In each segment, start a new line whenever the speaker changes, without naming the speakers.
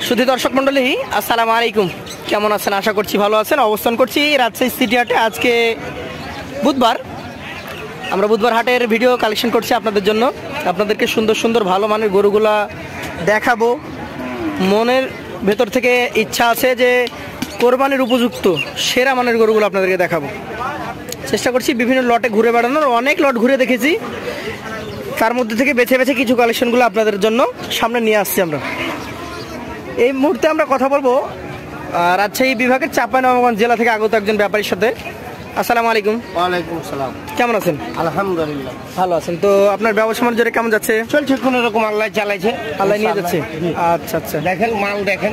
সুধী দর্শক মণ্ডলী, আসসালামু আলাইকুম। কেমন আছেন? আশা করছি ভালো আছেন। অবস্থান করছি রাজশাহী সিটি হাটে। আজকে বুধবার, আমরা বুধবার হাটের ভিডিও কালেকশন করছি আপনাদের জন্য। আপনাদেরকে সুন্দর সুন্দর ভালো মানের গরুগুলা দেখাবো। মনের ভেতর থেকে ইচ্ছা আছে যে কোরবানির উপযুক্ত সেরা মানের গরুগুলো আপনাদেরকে দেখাবো। চেষ্টা করছি বিভিন্ন লটে ঘুরে বেড়ানোর, অনেক লট ঘুরে দেখেছি, তার মধ্যে থেকে বেছে বেছে কিছু কালেকশনগুলো আপনাদের জন্য সামনে নিয়ে আসছি আমরা। এই মুহূর্তে আমরা কথা বলবো রাজশাহী বিভাগের চাঁপাইনবাবগঞ্জ জেলা থেকে আগত একজন ব্যাপারীর সাথে। আসসালামু আলাইকুম।
ওয়ালাইকুম আসসালাম।
কেমন আছেন?
আলহামদুলিল্লাহ
ভালো আছেন। তো আপনার ব্যবসা বাণিজ্য কেমন যাচ্ছে?
চলছে, কোন রকম আল্লাহ চালাইছে,
আল্লাহ নিয়ে যাচ্ছে। আচ্ছা আচ্ছা,
দেখেন মাল দেখেন।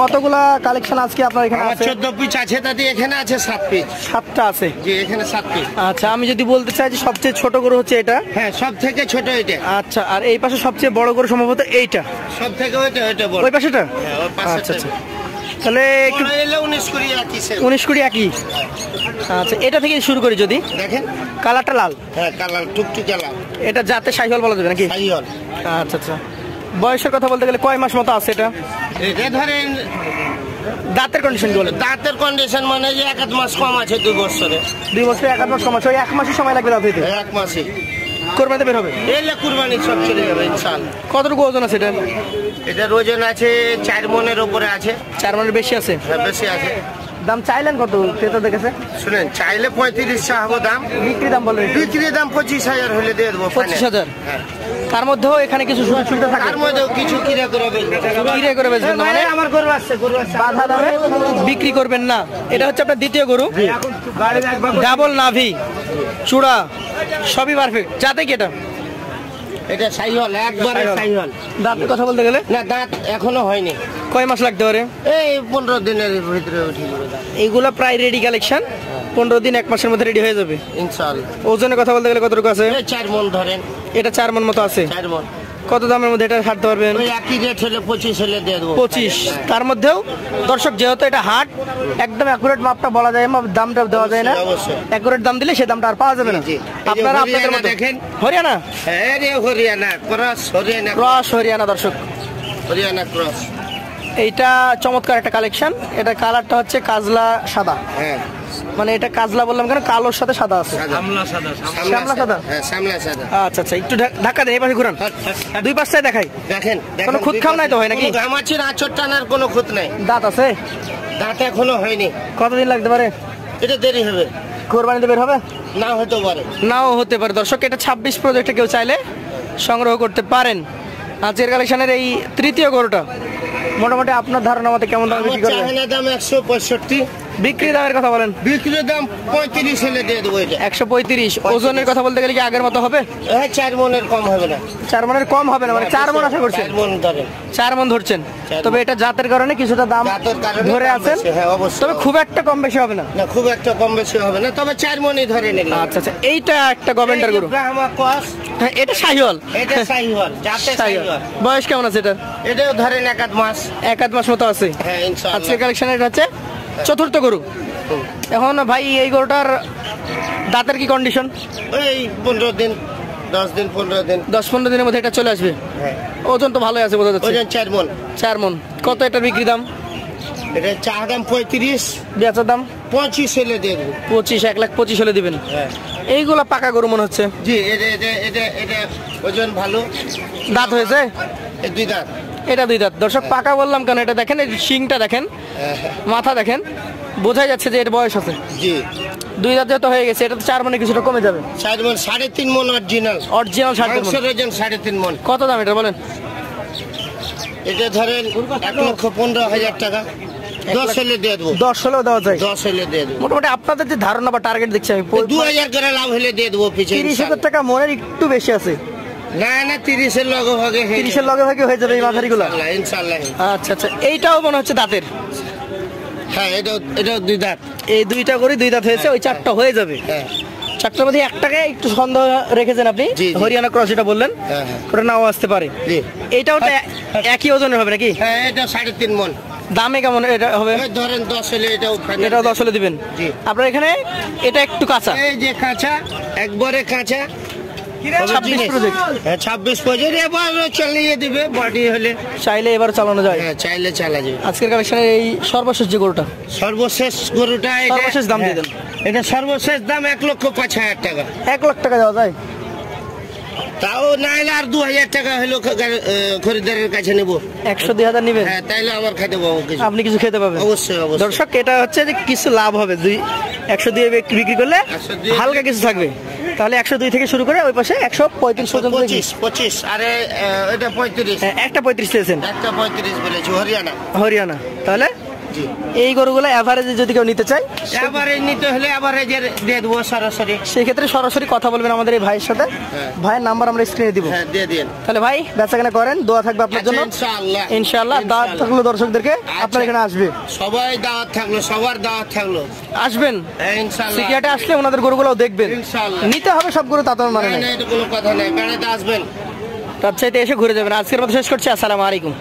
কতগুলা কালেকশন আজকে আপনার এখানে আছে?
14 পিস আছে, তাতে এখানে আছে 7 পিস।
7টা আছে?
জি, এখানে 7 পিস।
আচ্ছা, আমি যদি বলতে চাই যে সবচেয়ে ছোট গরু হচ্ছে এটা?
হ্যাঁ, সব থেকে ছোট এটা।
আচ্ছা, আর এই পাশে সবচেয়ে বড় গরু সম্ভবত এইটা?
সব থেকে ওইটা বড়।
ওই পাশেটা?
হ্যাঁ, ওই পাশেটা।
আচ্ছা আচ্ছা, তাহলে একটু
19-20 একই সেল।
19-20 একই। আচ্ছা, এটা থেকে শুরু করি। যদি
দেখেন
কালারটা লাল।
হ্যাঁ, কালার টুকটুকে লাল।
এটা জাতে শাহিওয়াল বলা যাবে নাকি?
শাহিওয়াল।
আচ্ছা আচ্ছা, বয়সের কথা বলতে গেলে কয় মাস মতো আছে এটা?
এটা ধরেন
দাঁতের কন্ডিশন কি বলে?
দাঁতের কন্ডিশন মানে যে 1 মাস কম আছে 2 বছরে।
2 বছরে 1 মাস কম আছে। ওই 1 মাসই সময় লাগবে দাঁত হইতে?
1 মাসে
কোরবানিতে বের হবে?
এলে কুরবানি সব চলে যাবে ইনশাআল্লাহ।
কতটুকু ওজন আছে এটা?
এটার ওজন আছে 4 মনের উপরে আছে।
4 মনের বেশি আছে?
হ্যাঁ, বেশি আছে।
দাম চাইলেন কত ক্রেতা দেখেছে?
শুনেন, চাইলে 35 চাহবো দাম,
বিক্রি দাম বলেন?
বিক্রি দাম 25,000 হলে দিয়ে দেবো।
25,000?
হ্যাঁ,
তার মধ্যেও এখানে কিছু সুযোগ সুবিধা থাকে?
তার মধ্যেও কিছু কিরা করে
কিরে করে বেচবেন না মানে?
আমার গরু আসছে
বাধা দামে বিক্রি করবেন না। এটা হচ্ছে আপনার দ্বিতীয় গরু। ডাবল নাভি, চূড়া সবই পারফেক্ট। যাতে কি এটা?
এটা শাহিওয়াল, একবারে শাহিওয়াল।
দাঁতের কথা বলতে গেলে
না, দাঁত এখনো হয়নি।
কয় মাস লাগতে পারে?
এই 15 দিনের ভিতরে উঠে যাবে দাঁত।
এইগুলা প্রায় রেডি কালেকশন। 15 দিন 1 মাসের মধ্যে রেডি হয়ে যাবে
ইনশাআল্লাহ।
ওজনের কথা বলতে গেলে কতটুকু আছে?
4 মন ধরেন।
এটা 4 মন মতো আছে।
4 মন।
কত দামের মধ্যে এটা ছাড়তে পারবেন?
ওই একই রেট হলে 25 হলে দিয়ে দেবো।
25? তার মধ্যেও দর্শক, যেহেতু এটা হাট, একদম অ্যাকুরেট মাপটা বলা যায় না, দামটা দেওয়া যায় না। অ্যাকুরেট দাম দিলে সে দামটা আর পাওয়া যাবে না। আপনারা আপনাদের মতো
দেখেন।
হরিয়ানা?
হ্যাঁ রে, হরিয়ানা ক্রস। হরিয়ানা
ক্রস হরিয়ানা দর্শক।
হরিয়ানা ক্রস।
এইটা চমৎকার একটা কালেকশন। এটা কালারটা হচ্ছে কাজলা সাদা।
হ্যাঁ,
মানে এটা কাজলা বললাম কেন, কালোর সাথে সাদা আছে।
সামলা সাদা।
শ্যামলা সাদা?
হ্যাঁ, শ্যামলা সাদা।
আচ্ছা আচ্ছা, একটু ধাক্কা দেন, এই পাশে ঘুরান, দুই পাশটাই দেখাই।
দেখেন,
কোনো খুদ খাও নাই তো হয় নাকি?
ঘামাচির আঁচড় টানার কোনো খুঁত নাই।
দাঁত আছে?
দাঁত এখনো হয়নি।
কতদিন লাগতে পারে?
এটা দেরি হবে,
কোরবানিতে বের হবে?
না হতে পারে।
নাও হতে পারে দর্শক। এটা 26 প্রজেক্টে কেউ চাইলে সংগ্রহ করতে পারেন। আজকের কালেকশনের এই তৃতীয় গরুটা মোটামুটি আপনার ধারণা মতে কেমন দামে বিক্রি করবেন?
চাহিদা দাম 165।
বিক্রি দামের কথা বলেন?
বিক্রির দাম 35 হলে দিয়ে দেবো। এটা
135। ওজনের কথা বলতে গেলে কি আগের মতো হবে?
হ্যাঁ, 4 মনের কম হবে না।
4 মনের কম হবে না? মানে 4 মন আশা করছেন?
4 মন ধরেন।
4 মন ধরছেন। তবে এটা জাতের কারণে কিছুটা দাম ধরে আছেন।
হ্যাঁ, অবশ্যই।
তবে খুব একটা কম বেশি হবে না।
না, খুব একটা কম বেশি হবে না, তবে 4 মনই ধরে নিন।
আচ্ছা আচ্ছা, এইটা একটা গভর্নমেন্টের গরু।
ব্রাহ্মা ক্রস।
হ্যাঁ, এটা শাহিওয়াল।
এটা শাহিওয়াল, জাতে শাহিওয়াল।
বয়স কেমন আছে এটা?
এটাও ধরেন 1 মাস।
1 মাস মতো আছে।
হ্যাঁ, ইনশাআল্লাহ।
আজকের কালেকশন এটা হচ্ছে চতুর্থ গরু। এখন ভাই, এই গরুটার দাঁতের কি কন্ডিশন?
ওই 15 দিন, 10 দিন, 15 দিন।
10-15 দিনের মধ্যে এটা চলে আসবে।
হ্যাঁ,
ওজন তো ভালোই আছে বোঝা যাচ্ছে।
ওজন 4 মন।
4 মন। কত এটার বিক্রি দাম?
এটা চাহ দাম 35,
বেচার দাম
25 হলে দিয়ে দেবো।
25, 1,25,000 হলে দিবেন।
হ্যাঁ,
এইগুলা পাকা গরু মনে হচ্ছে।
জি, এটা ওজন ভালো।
দাঁত হয়েছে?
এই 2 দাঁত।
এটা 2 দাঁত। দর্শক, পাকা বললাম কেন, এটা দেখেন, এই শিংটা দেখেন, মাথা দেখেন, বোঝাই যাচ্ছে যে এর বয়স আছে।
জি,
2 দাঁত যেহেতু হয়ে গেছে, এটা তো 4 মনে কিছুটা কমে যাবে।
4 মন, 3.5 মন অরিজিনাল।
অরিজিনাল 3.5 মন।
ওজন 3.5 মন।
কত দাম এটা বলেন?
এটা ধরেন 1,15,000 টাকা। 10 হলে দিয়ে দেবো।
10 হলেও দেওয়া যায়?
10 হলে দিয়ে দেবো।
মোটামুটি আপনাদের যে ধারণা বা টার্গেট দেখছি আমি,
2000 করে লাভ হলে দিয়ে দেবো। পিছিয়ে
30,000 টাকা মনের একটু বেশি আছে।
না না, 30-এর লগে ভাগে
30-এর লগে ভাগে হয়ে যাবে এই মাঝারিগুলো।
ইনশাআল্লাহ।
আচ্ছা আচ্ছা, এইটাও মনে হচ্ছে দাঁতের।
হ্যাঁ, এটা 2 দাঁত।
এই 2টা করে 2 দাঁত হয়েছে, ওই 4টা হয়ে যাবে।
হ্যাঁ,
4টার মধ্যে একটাকে একটু সন্দেহ রেখেছেন আপনি। হরিয়ানা ক্রস যেটা বললেন,
হ্যাঁ,
ওটা নাও আসতে পারে। এইটাও তো একই ওজনের হবে নাকি?
হ্যাঁ, এটা 3.5 মন।
দামে কেমন এটা হবে?
ধরেন 10 হলে
এটাও 10 হলে দিবেন। আপনার এখানে এটা একটু কাঁচা।
এই যে কাঁচা, একবারে কাঁচা।
26 প্রজেক্ট।
হ্যাঁ 26 প্রজেক্ট, এবার চালিয়ে দিবে বডি হলে।
চাইলে এবার চালানো যায়।
হ্যাঁ চাইলে চালা যাবে।
আজকের কালেকশনের এই সর্বশেষ যে গরুটা,
সর্বশেষ গরুটা এটা,
সর্বশেষ দাম দিয়ে দেন।
এটা সর্বশেষ দাম 1,05,000 টাকা।
1 লাখ টাকা দেওয়া যায়?
তাও না হলে আর 2,000 টাকা হলো খরিদ্দারের কাছে নেবো।
100-2,000 নিবেন?
হ্যাঁ তাইলে আমার খেতে পাবো কিছু।
আপনি কিছু খেতে পাবেন
অবশ্যই অবশ্যই।
দর্শক, এটা হচ্ছে যে কিছু লাভ হবে। 100 দিয়ে বিক্রি করলে
100 দিয়ে
হালকা কিছু থাকবে। তাহলে 102 থেকে শুরু করে ওই পাশে 135 পর্যন্ত দেখি।
25, আরে এটা 35।
একটা 35 চেয়েছেন?
একটা 35 বলেছি, হরিয়ানা।
হরিয়ানা। তাহলে
জি।
এই গরুগুলো এভারেজে যদি কেউ নিতে চায়,
এভারেজ নিতে হলে এভারেজের দিয়ে দেবো সরাসরি।
সেই ক্ষেত্রে সরাসরি কথা বলবেন আমাদের এই ভাইয়ের সাথে।
হ্যাঁ।
ভাইয়ের নাম্বার আমরা স্ক্রিনে দিব।
হ্যাঁ দিয়ে দিন।
তাহলে ভাই বেচাকেনা করেন, দোয়া থাকবে আপনার জন্য।
আচ্ছা, ইনশাআল্লাহ।
ইনশাআল্লাহ। দাওয়াত থাকলো দর্শকদেরকে, আপনার এখানে আসবে।
সবাই দাওয়াত থাকলো, সবার দাওয়াত থাকলো।
আসবেন
হ্যাঁ ইনশাআল্লাহ।
সিটিহাটে আসলে ওনাদের গরুগুলোও দেখবেন।
ইনশাআল্লাহ।
নিতে হবে সব গরু, তা তো মানে
না,
নাই।
না, এটা কোনো কথা নেই, বেড়াতে আসবেন।
তার চাইতে এসে ঘুরে যাবেন। আজকের মতো শেষ করছি। আসসালামু আলাইকুম।